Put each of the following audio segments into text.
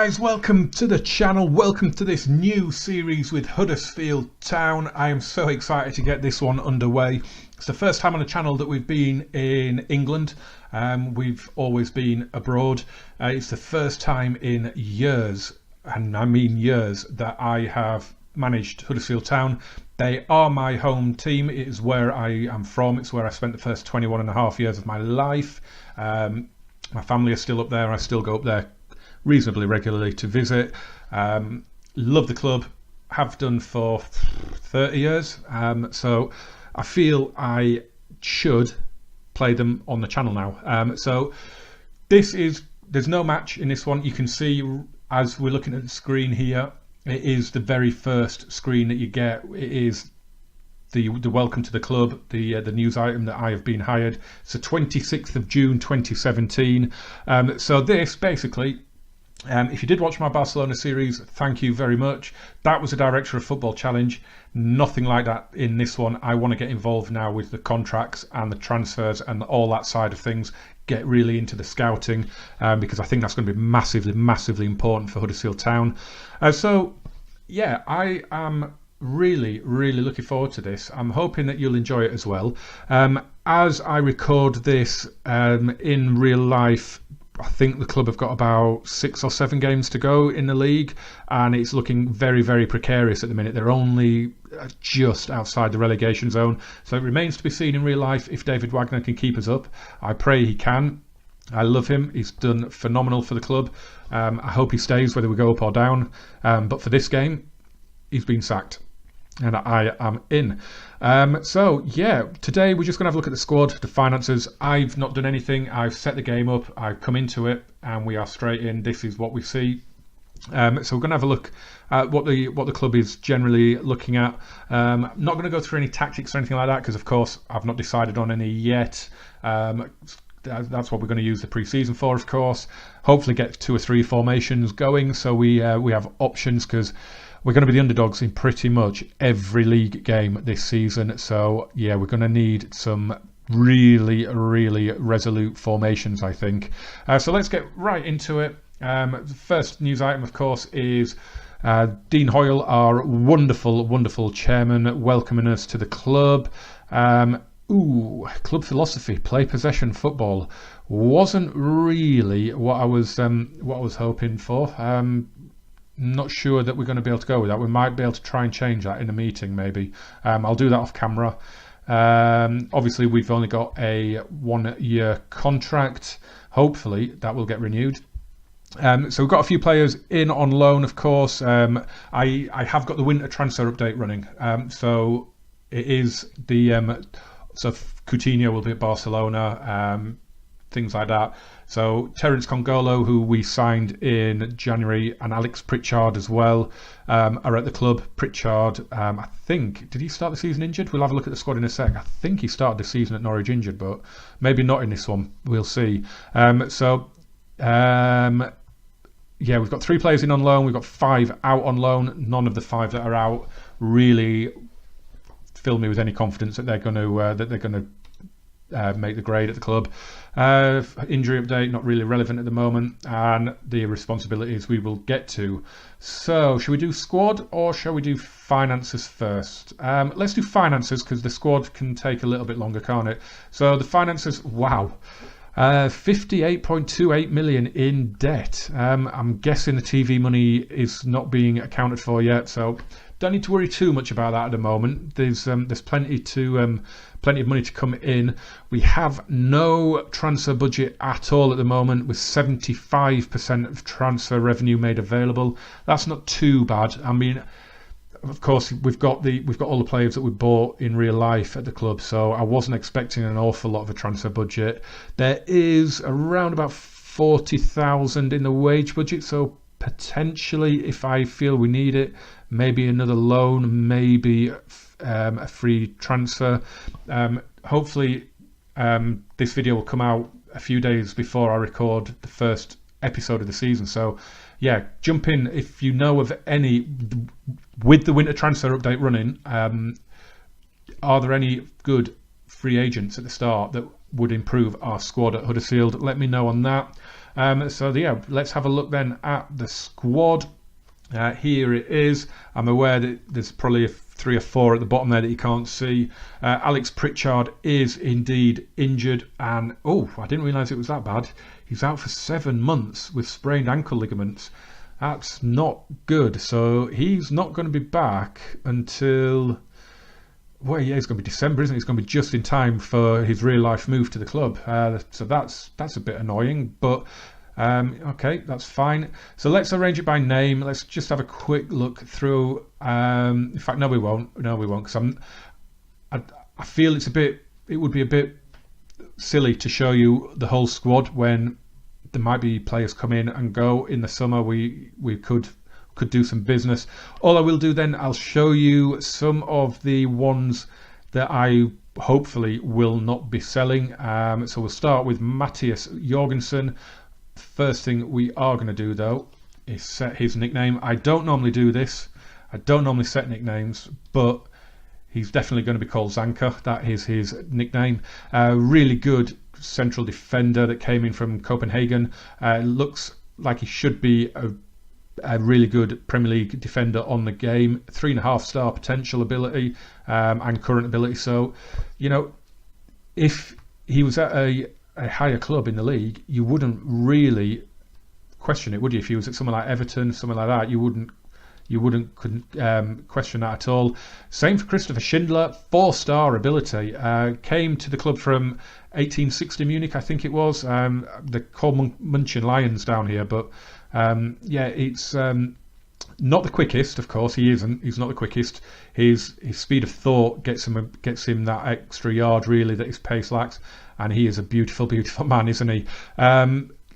guys, welcome to the channel, welcome to this new series with Huddersfield Town. I am so excited to get this one underway. It's the first time on the channel that we've been in England. We've always been abroad. It's the first time in years, and I mean years, that I have managed Huddersfield Town. They are my home team. It is where I am from. It's where I spent the first 21 and a half years of my life. My family are still up there. I still go up there reasonably regularly to visit. Love the club, have done for 30 years. So I feel I should play them on the channel now. So there's no match in this one. You can see as we're looking at the screen here, it is the very first screen that you get. It is the welcome to the club, the news item that I have been hired. It's the 26th of June 2017. So this basically, if you did watch my Barcelona series, thank you very much. That was a Director of Football challenge. Nothing like that in this one. I want to get involved now with the contracts and the transfers and all that side of things. Get really into the scouting, because I think that's going to be massively important for Huddersfield Town. So yeah, I am really looking forward to this. I'm hoping that you'll enjoy it as well. As I record this, in real life, I think the club have got about 6 or 7 games to go in the league, and it's looking very precarious at the minute. They're only just outside the relegation zone, so it remains to be seen in real life if David Wagner can keep us up. I pray he can. I love him. He's done phenomenal for the club. I hope he stays whether we go up or down, but for this game he's been sacked and I am in. So yeah, today we're just going to have a look at the squad, the finances. I've not done anything. I've set the game up, I've come into it, and we are straight in. This is what we see. So we're going to have a look at what the club is generally looking at. Not going to go through any tactics or anything like that, because of course I've not decided on any yet. That's what we're going to use the pre-season for, of course. Hopefully get 2 or 3 formations going, so we have options, because we're going to be the underdogs in pretty much every league game this season. So yeah, we're going to need some really resolute formations, I think. So let's get right into it. The first news item, of course, is Dean Hoyle, our wonderful chairman, welcoming us to the club. Club philosophy: play possession football. Wasn't really what I was hoping for. Not sure that we're going to be able to go with that. We might be able to try and change that in a meeting, maybe. I'll do that off camera. Obviously, we've only got a 1-year contract. Hopefully, that will get renewed. So we've got a few players in on loan, of course. I have got the winter transfer update running. So it is the so Coutinho will be at Barcelona, things like that. So Terence Congolo, who we signed in January, and Alex Pritchard as well, are at the club. Pritchard, I think, did he start the season injured? We'll have a look at the squad in a sec. I think he started the season at Norwich injured, but maybe not in this one. We'll see. Yeah, we've got 3 players in on loan. We've got 5 out on loan. None of the 5 that are out really fill me with any confidence that they're going to make the grade at the club. Injury update, not really relevant at the moment, and the responsibilities we will get to. So should we do squad or shall we do finances first? Let's do finances, because the squad can take a little bit longer, can't it? So the finances, wow, 58.28 million in debt. I'm guessing the TV money is not being accounted for yet, so don't need to worry too much about that at the moment. There's plenty of money to come in. We have no transfer budget at all at the moment, with 75% of transfer revenue made available. That's not too bad. I mean, of course, we've got all the players that we bought in real life at the club, so I wasn't expecting an awful lot of a transfer budget. There is around about 40,000 in the wage budget, so potentially, if I feel we need it, maybe another loan, maybe a free transfer. Hopefully this video will come out a few days before I record the first episode of the season, so yeah, jump in if you know of any. With the winter transfer update running, are there any good free agents at the start that would improve our squad at Huddersfield? Let me know on that. So yeah, let's have a look then at the squad. Here it is. I'm aware that there's probably 3 or 4 at the bottom there that you can't see. Alex Pritchard is indeed injured, and I didn't realise it was that bad. He's out for 7 months with sprained ankle ligaments. That's not good. So he's not going to be back until, well, yeah, it's going to be December, isn't it? It's going to be just in time for his real life move to the club. So that's a bit annoying, but okay, that's fine. So let's arrange it by name. Let's just have a quick look through. In fact, no, we won't, because I feel it would be a bit silly to show you the whole squad when there might be players come in and go in the summer. We could do some business. All I will do then, I'll show you some of the ones that I hopefully will not be selling. So we'll start with Matthias Jorgensen. First thing we are going to do though is set his nickname. I don't normally do this. I don't normally set nicknames, but he's definitely going to be called Zanka. That is his nickname. Really good central defender that came in from Copenhagen. Looks like he should be a really good Premier League defender on the game. 3.5 star potential ability and current ability. So, you know, if he was at a higher club in the league, you wouldn't really question it, would you? If he was at somewhere like Everton, something like that, you wouldn't question that at all. Same for Christopher Schindler, 4-star ability. Came to the club from 1860 Munich, I think it was. They're called München Lions down here, but yeah, it's not the quickest, of course. He isn't. He's not the quickest. His speed of thought gets him that extra yard, really, that his pace lacks. And he is a beautiful, beautiful man, isn't he?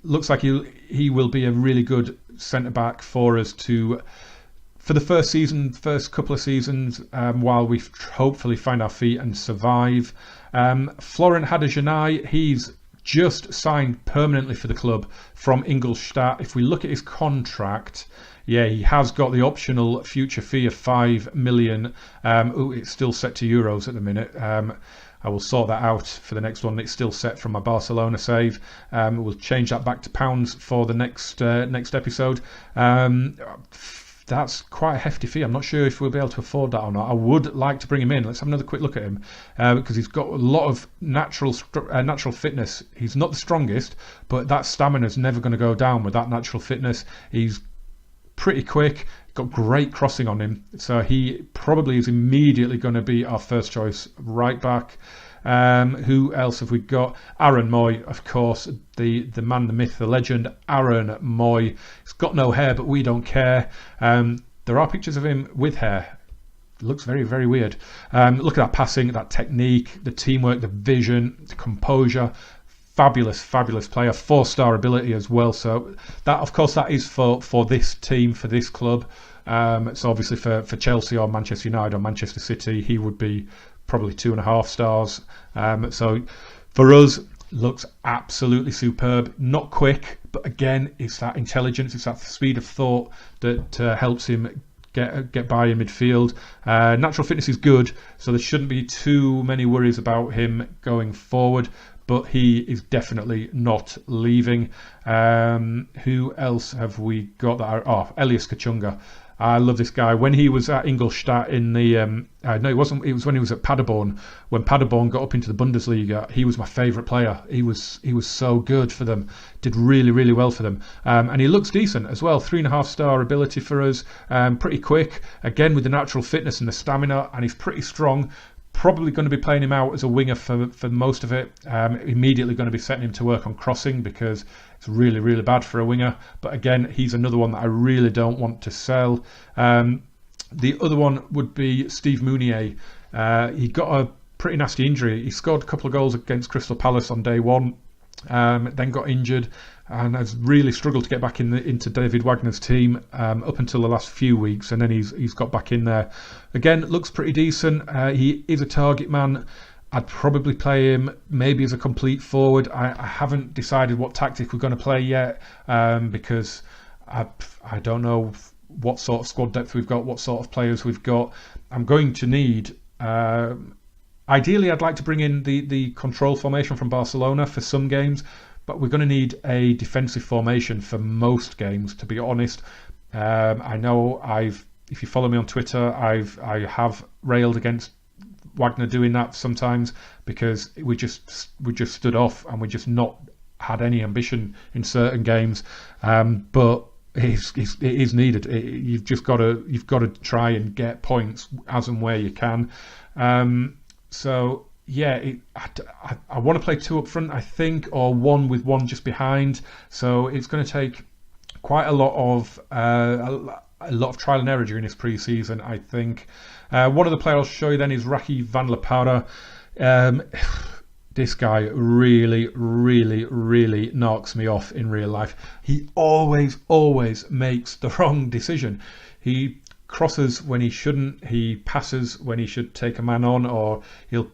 Looks like he will be a really good centre back for us for the first couple of seasons, while we hopefully find our feet and survive. Florent Hadejanai, he's just signed permanently for the club from Ingolstadt. If we look at his contract, yeah, he has got the optional future fee of 5 million. It's still set to euros at the minute. I will sort that out for the next one. It's still set from my Barcelona save. We'll change that back to pounds for the next episode. That's quite a hefty fee. I'm not sure if we'll be able to afford that or not. I would like to bring him in. Let's have another quick look at him, because he's got a lot of natural fitness. He's not the strongest, but that stamina is never going to go down with that natural fitness. He's pretty quick, got great crossing on him, so he probably is immediately going to be our first choice right back. Who else have we got? Aaron Moy, of course, the man, the myth, the legend, Aaron Moy. He's got no hair, but we don't care. There are pictures of him with hair. It looks very, very weird. Look at that passing, that technique, the teamwork, the vision, the composure. Fabulous, fabulous player. 4-star ability as well. So that, of course, that is for this team, for this club. So obviously for Chelsea or Manchester United or Manchester City, he would be probably 2.5 stars. So for us, looks absolutely superb. Not quick, but again, it's that intelligence, it's that speed of thought that helps him get by in midfield. Natural fitness is good, so there shouldn't be too many worries about him going forward. But he is definitely not leaving. Who else have we got? Elias Kachunga. I love this guy. When he was at Ingolstadt in the no, it wasn't. It was when he was at Paderborn. When Paderborn got up into the Bundesliga, he was my favourite player. He was so good for them. Did really, really well for them. And he looks decent as well. 3.5 star ability for us. Pretty quick. Again with the natural fitness and the stamina, and he's pretty strong. Probably going to be playing him out as a winger for most of it. Immediately going to be setting him to work on crossing because it's really, really bad for a winger. But again, he's another one that I really don't want to sell. The other one would be Steve Mounier. He got a pretty nasty injury. He scored a couple of goals against Crystal Palace on day one, then got injured and has really struggled to get back into David Wagner's team up until the last few weeks, and then he's got back in there. Again, looks pretty decent. He is a target man. I'd probably play him maybe as a complete forward. I haven't decided what tactic we're going to play yet, because I don't know what sort of squad depth we've got, what sort of players we've got. I'm going to need... Ideally, I'd like to bring in the control formation from Barcelona for some games, but we're going to need a defensive formation for most games, to be honest. I know if you follow me on Twitter, I have railed against Wagner doing that sometimes, because we just stood off and we just not had any ambition in certain games. But it is needed. You've got to try and get points as and where you can. So yeah, I want to play 2 up front, I think, or 1 with 1 just behind. So it's going to take quite a lot of trial and error during this pre-season, I think. One of the players I'll show you then is Raki van La Parra. This guy really, really, really knocks me off in real life. He always makes the wrong decision. He crosses when he shouldn't. He passes when he should take a man on, or he'll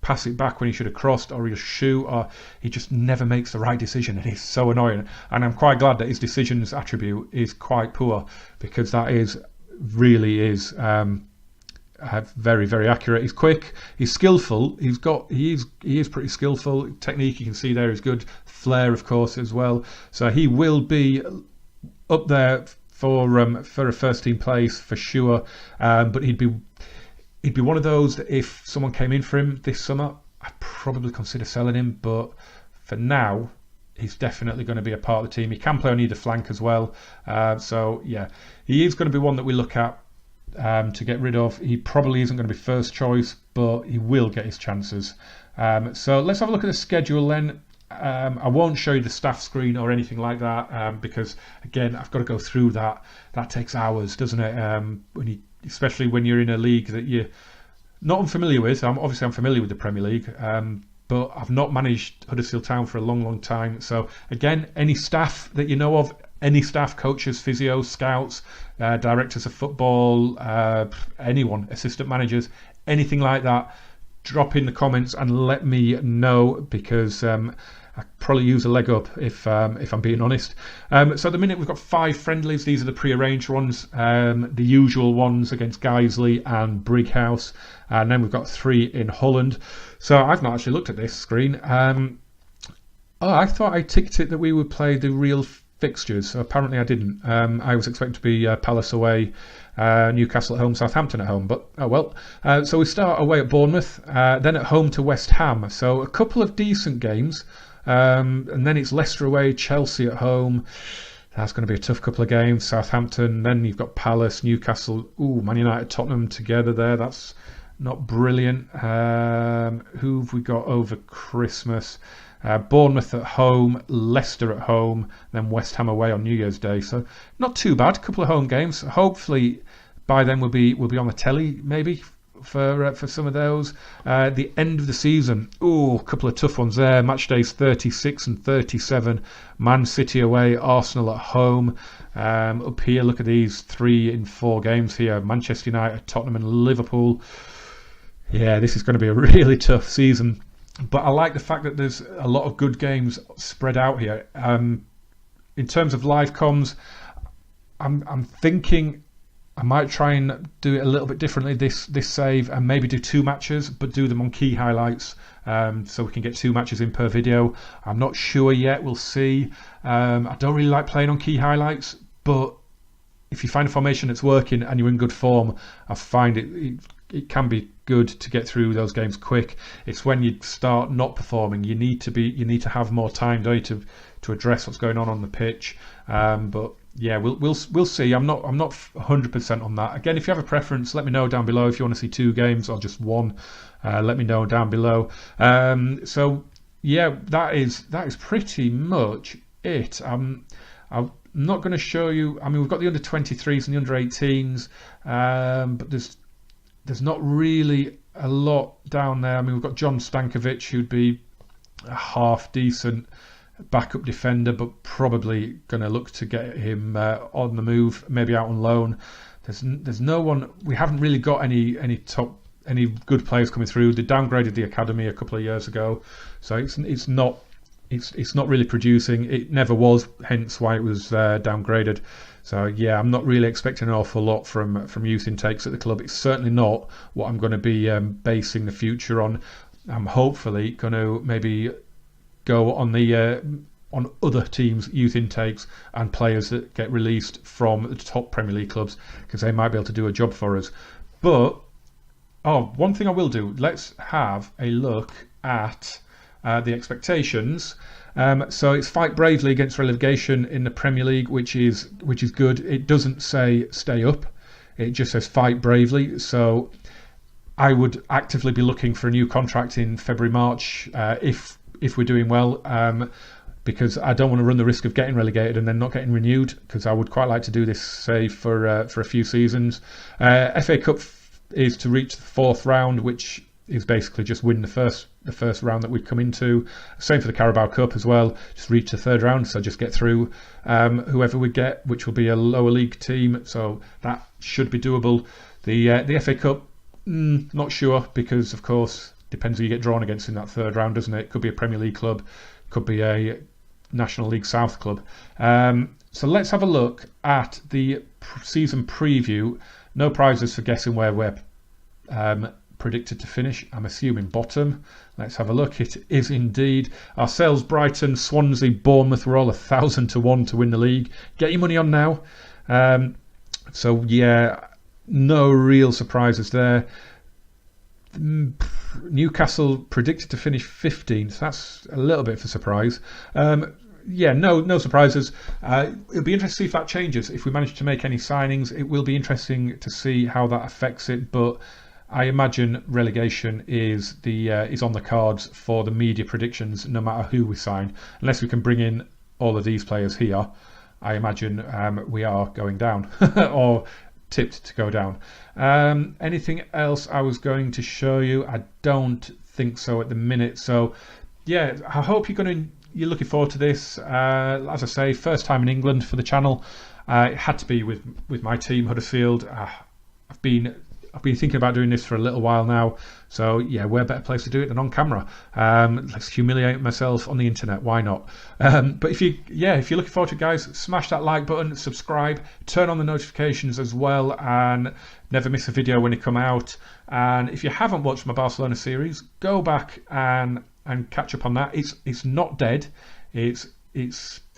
pass it back when he should have crossed, or he'll shoot, or he just never makes the right decision, and it's so annoying. And I'm quite glad that his decisions attribute is quite poor, because that really is very, very accurate. He's quick, he's skillful, he is pretty skillful. Technique, you can see there, is good. Flair, of course, as well. So he will be up there for a first team place for sure. But he'd be one of those that if someone came in for him this summer, I'd probably consider selling him. But for now, he's definitely going to be a part of the team. He can play on either flank as well. So yeah, he is going to be one that we look at to get rid of. He probably isn't going to be first choice, but he will get his chances. So let's have a look at the schedule then. I won't show you the staff screen or anything like that, because again, I've got to go through that. That takes hours, doesn't it? Especially when you're in a league that you're not unfamiliar with. I'm familiar with the Premier League, but I've not managed Huddersfield Town for a long time. So again, any staff that you know of, any staff, coaches, physios, scouts, directors of football, anyone, assistant managers, anything like that, drop in the comments and let me know, because I probably use a leg up if I'm being honest. So at the minute we've got 5 friendlies. These are the pre-arranged ones, the usual ones against Guiseley and Brighouse, and then we've got 3 in Holland. So I've not actually looked at this screen. I thought I ticked it that we would play the real fixtures, so apparently I didn't. I was expecting to be Palace away, Newcastle at home, Southampton at home, but oh well. So we start away at Bournemouth, then at home to West Ham, so a couple of decent games, and then it's Leicester away, Chelsea at home. That's going to be a tough couple of games. Southampton, then you've got Palace, Newcastle, Man United, Tottenham together there. That's not brilliant. Who have we got over Christmas? Bournemouth at home, Leicester at home, then West Ham away on New Year's Day. So not too bad. A couple of home games. Hopefully by then we'll be on the telly maybe for some of those. The end of the season. A couple of tough ones there. Match days 36 and 37. Man City away, Arsenal at home. Up here, look at these 3 in 4 games here. Manchester United, Tottenham and Liverpool. Yeah, this is going to be a really tough season. But I like the fact that there's a lot of good games spread out here. In terms of live comms, I'm thinking I might try and do it a little bit differently this save, and maybe do 2 matches, but do them on key highlights, so we can get 2 matches in per video. I'm not sure yet. We'll see. I don't really like playing on key highlights, but if you find a formation that's working and you're in good form, I find it can be good to get through those games quick. It's when you start not performing, you need to have more time, don't you, to address what's going on the pitch. But yeah, we'll see. I'm not 100% on that. Again, if you have a preference, let me know down below. If you want to see 2 games or just 1, let me know down below. So yeah, that is pretty much it. I'm not going to show you. I mean, we've got the under 23s and the under 18s, but there's not really a lot down there. I mean, we've got John Stankovic, who'd be a half decent backup defender, but probably going to look to get him on the move, maybe out on loan. There's no one. We haven't really got any good players coming through. They downgraded the academy a couple of years ago, so it's not really producing. It never was, hence why it was downgraded. So yeah, I'm not really expecting an awful lot from youth intakes at the club. It's certainly not what I'm going to be basing the future on. I'm hopefully going to maybe go on the on other teams' youth intakes and players that get released from the top Premier League clubs, because they might be able to do a job for us. But one thing I will do, let's have a look at the expectations. So it's fight bravely against relegation in the Premier League, which is good. It doesn't say stay up, it just says fight bravely. So I would actively be looking for a new contract in February, March, if we're doing well, because I don't want to run the risk of getting relegated and then not getting renewed, because I would quite like to do this, say, for a few seasons. FA Cup is to reach the 4th round, which is basically just win the first round that we've come into. Same for the Carabao Cup as well, just reach the 3rd round, so just get through whoever we get, which will be a lower league team, so that should be doable. The FA Cup, not sure, because of course depends who you get drawn against in that 3rd round, doesn't it? Could be a Premier League club, could be a National League South club. So let's have a look at the season preview. No prizes for guessing where we're predicted to finish. I'm assuming bottom. Let's have a look. It is indeed ourselves, Brighton, Swansea, Bournemouth. We're all 1,000 to 1 to win the league. Get your money on now. So yeah, no real surprises there. Newcastle predicted to finish 15th. That's a little bit of a surprise. Yeah, no surprises. It'll be interesting to see if that changes. If we manage to make any signings, it will be interesting to see how that affects it. But I imagine relegation is on the cards for the media predictions, no matter who we sign. Unless we can bring in all of these players here, I imagine we are going down or tipped to go down. Anything else I was going to show you? I don't think so at the minute. So yeah, I hope you're looking forward to this. As I say, first time in England for the channel. It had to be with my team, Huddersfield. I've been thinking about doing this for a little while now. So yeah, where better place to do it than on camera? Let's humiliate myself on the internet. Why not? But if you're looking forward to it, guys, smash that like button, subscribe, turn on the notifications as well, and never miss a video when they come out. And if you haven't watched my Barcelona series, go back and catch up on that. It's not dead. It's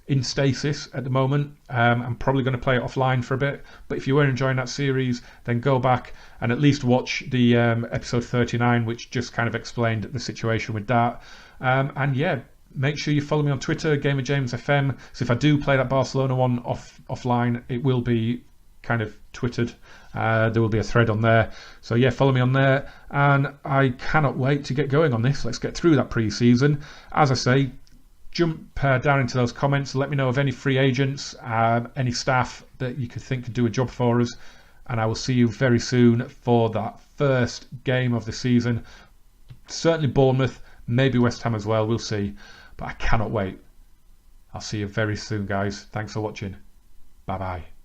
in stasis at the moment. I'm probably going to play it offline for a bit, but if you were enjoying that series, then go back and at least watch the episode 39, which just kind of explained the situation with that. And yeah, make sure you follow me on Twitter, GamerJamesFM. So if I do play that Barcelona one offline, it will be kind of twittered. There will be a thread on there. So yeah, follow me on there, and I cannot wait to get going on this. Let's get through that pre-season. As I say, jump down into those comments, let me know of any free agents, any staff that you could think could do a job for us, and I will see you very soon for that first game of the season. Certainly Bournemouth, maybe West Ham as well, we'll see, but I cannot wait. I'll see you very soon, guys. Thanks for watching. Bye bye.